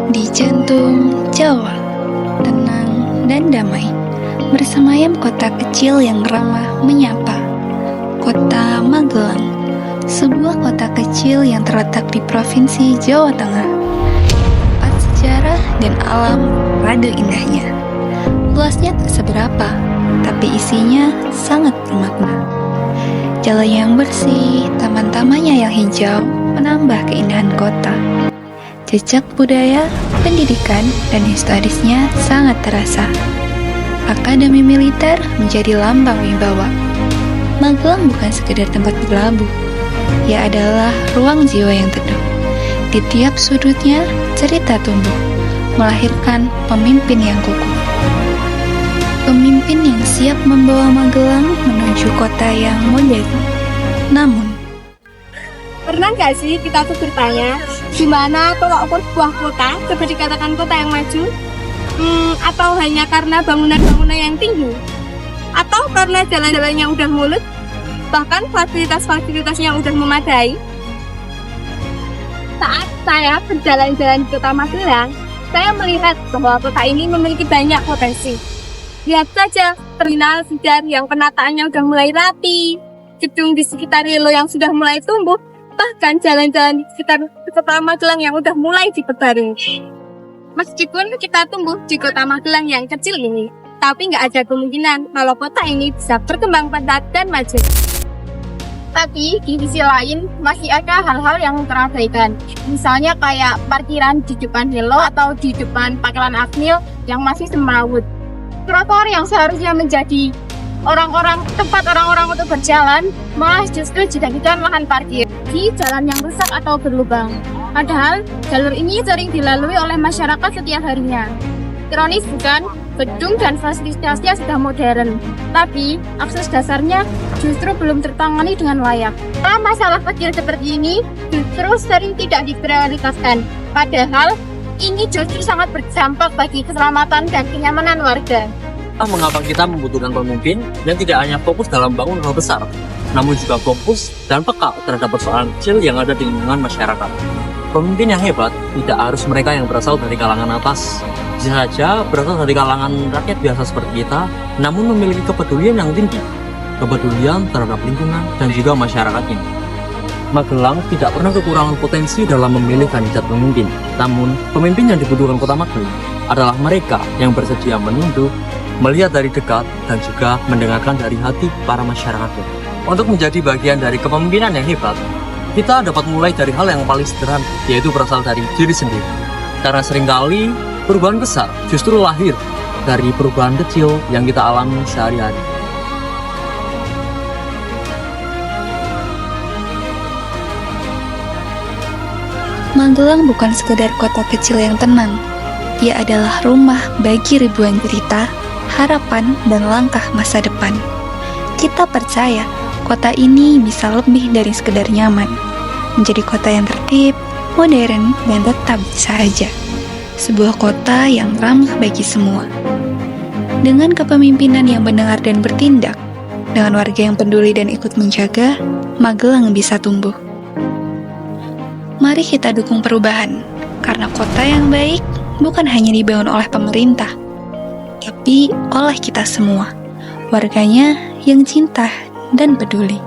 Di jantung Jawa, tenang dan damai, bersemayam kota kecil yang ramah menyapa. Kota Magelang, sebuah kota kecil yang terletak di Provinsi Jawa Tengah. Tempat sejarah dan alam rada indahnya. Luasnya tak seberapa, tapi isinya sangat bermakna. Jalan yang bersih, taman-tamannya yang hijau, menambah keindahan kota. Jejak budaya, pendidikan, dan historisnya sangat terasa. Akademi militer menjadi lambang wibawa. Magelang bukan sekedar tempat berlabuh. Ia adalah ruang jiwa yang teduh. Di tiap sudutnya, cerita tumbuh, melahirkan pemimpin yang kukuh. Pemimpin yang siap membawa Magelang menuju kota yang modern. Namun, pernah nggak sih kita tuh bertanya, gimana tolak ukur sebuah kota seperti dikatakan kota yang maju? Atau hanya karena bangunan-bangunan yang tinggi? Atau karena jalan-jalannya udah mulus? Bahkan fasilitas-fasilitasnya udah memadai? Saat saya berjalan-jalan di kota Magelang, saya melihat bahwa kota ini memiliki banyak potensi. Lihat saja, terminal sejar yang penataannya udah mulai rapi, gedung di sekitar Relo yang sudah mulai tumbuh, bahkan jalan-jalan di sekitar kota Magelang yang udah mulai diperbarui. Meskipun kita tumbuh di kota Magelang yang kecil ini, tapi nggak ada kemungkinan kalau kota ini bisa berkembang pesat dan maju. Tapi di sisi lain masih ada hal-hal yang terabaikan. Misalnya kayak parkiran di depan Relo atau di depan Pangkalan Akmil yang masih semrawut. Trotoar yang seharusnya menjadi tempat orang-orang untuk berjalan malah justru dijadikan lahan parkir di jalan yang rusak atau berlubang. Padahal jalur ini sering dilalui oleh masyarakat setiap harinya. Ironis bukan? Gedung dan fasilitasnya sudah modern, tapi akses dasarnya justru belum tertangani dengan layak. Masalah kecil seperti ini justru sering tidak diprioritaskan. Padahal ini justru sangat berdampak bagi keselamatan dan kenyamanan warga. Mengapa kita membutuhkan pemimpin yang tidak hanya fokus dalam bangun hal besar, namun juga fokus dan peka terhadap persoalan kecil yang ada di lingkungan masyarakat. Pemimpin yang hebat tidak harus mereka yang berasal dari kalangan atas. Bisa saja berasal dari kalangan rakyat biasa seperti kita, namun memiliki kepedulian yang tinggi, kepedulian terhadap lingkungan dan juga masyarakatnya. Magelang tidak pernah kekurangan potensi dalam memilih kandidat pemimpin. Namun, pemimpin yang dibutuhkan kota Magelang adalah mereka yang bersedia menunduk, melihat dari dekat, dan juga mendengarkan dari hati para masyarakatnya. Untuk menjadi bagian dari kepemimpinan yang hebat, kita dapat mulai dari hal yang paling sederhana, yaitu berasal dari diri sendiri. Karena seringkali perubahan besar justru lahir dari perubahan kecil yang kita alami sehari-hari. Magelang bukan sekedar kota kecil yang tenang. Ia adalah rumah bagi ribuan cerita, harapan, dan langkah masa depan. Kita percaya kota ini bisa lebih dari sekedar nyaman, menjadi kota yang tertib, modern, dan tetap saja. Sebuah kota yang ramah bagi semua. Dengan kepemimpinan yang mendengar dan bertindak, dengan warga yang peduli dan ikut menjaga, Magelang bisa tumbuh. Mari kita dukung perubahan, karena kota yang baik bukan hanya dibangun oleh pemerintah, tapi oleh kita semua, warganya yang cinta dan peduli.